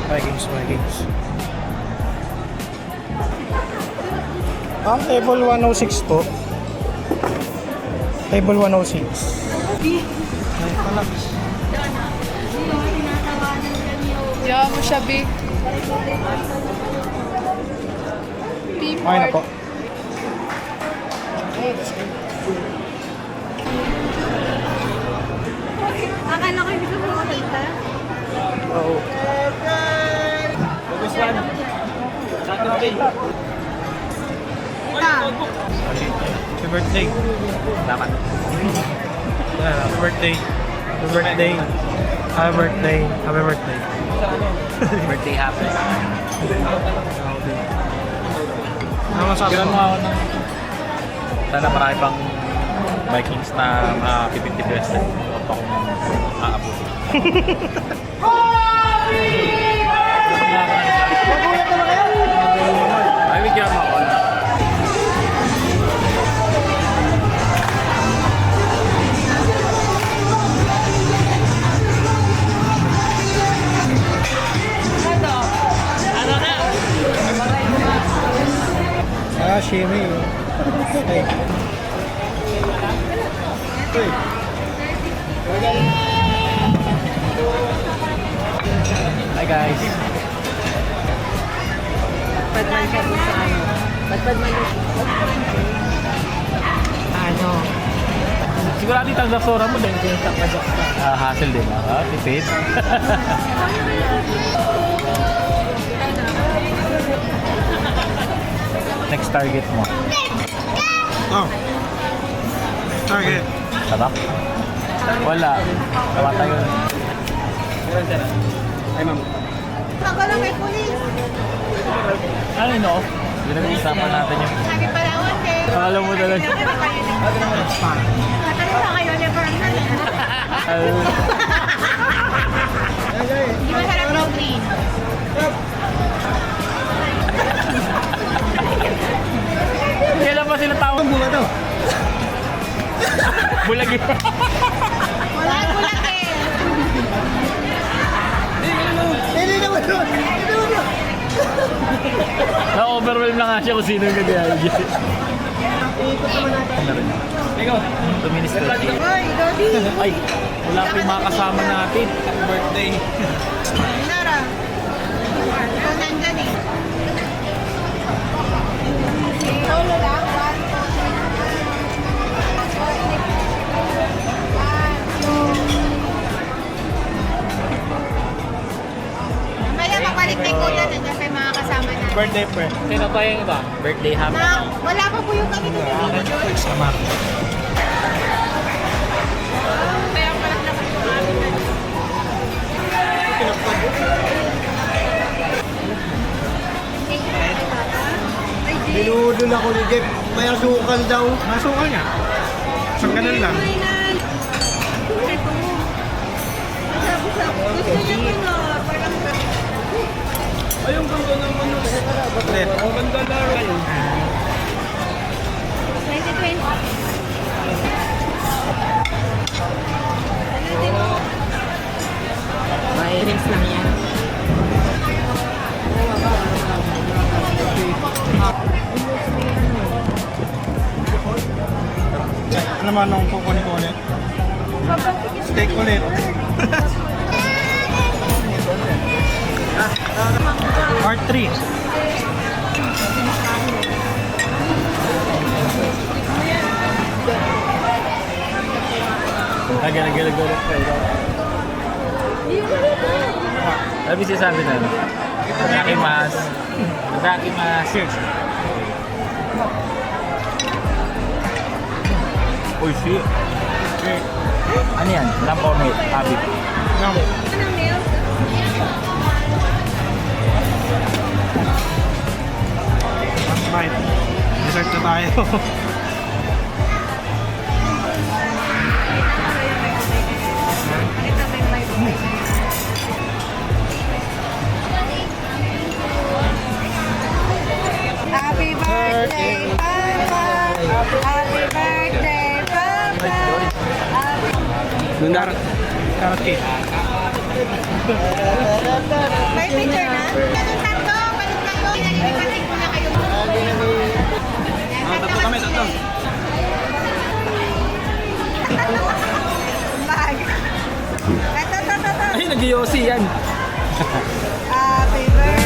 Vikings. Ang table 106 to. Table 106. Ay, pala. Diyan mo siya, B. Okay na po. Akala ko hindi ko makakita. Oo. This one. Saturday. Ita. Happy birthday. Dapat. Happy birthday. Happy birthday. Happy birthday. Happy birthday. Birthday happy. Ano masabi Sigaran mo? mo ako ng... Sana marami pang Vikings na makapipinti president. Huwag pa kong aabutin. Ay, bigyan mo ako. Sashimi. Hey. Hey. Hi guys. Padman siya sa ano. Padman ano? Sigurado dito ang Zaksora mo din. Hassle din. Tipid. Next target mo. Oh. Target. Sarap? Wala. Tawa tayo. Ay ma'am. Ako lang may pulis. Ano yun o? Pinag-uusapan natin yung... Sabi pala ako, eh. Alam mo talaga. Matanong na kayo, never na. Di masarap yung green. Kailan pa sila tawag? Bunga to. Bulag yun. Wala kulang eh. Hindi naman doon. Na-overwhelm na nga siya kung sino yung kagaya. Ikaw, 2 minutes to. Hoy, Dodi. Ay, wala pa yung mga kasama natin. Birthday. Nara. Ikaw nandyan eh. Solo lang. Mamaya papalit na ko yan. Nandiyan pa yung mga kasama natin. Birthday pre. Sino pa yung iba? Birthday happy. Wala pa po yung kami doon. Salamat. Kaya pala naman yung amin na. Binudol ako ni Jeff, may asukal daw. Masukal niya. Isang ganun lang. Gusto niya po na parang Ay, yung ganda naman yung Ulit. ang ganda na rin. 2020. May rings lang yan. Ano naman ang kukunin ko ulit? Steak ulit. Part 3. Nagalag-galag ulit pa ito. Sabi siya sabi na, Nakakimas. Nakakimas. Uy, shit. Ano yan? Lamp or meat? Habit. No. Anong meal? Last bite. Dessert na tayo. Ito may vibe. Happy birthday, Papa! Happy birthday, Papa! Carrot cake. May picture na? Ganun tatlo, balik kayo. Nalilipatin ko na kayo. Tatlo kami, tatlo. Bag. Ito. Ay, nag-yossi yan. Happy birthday.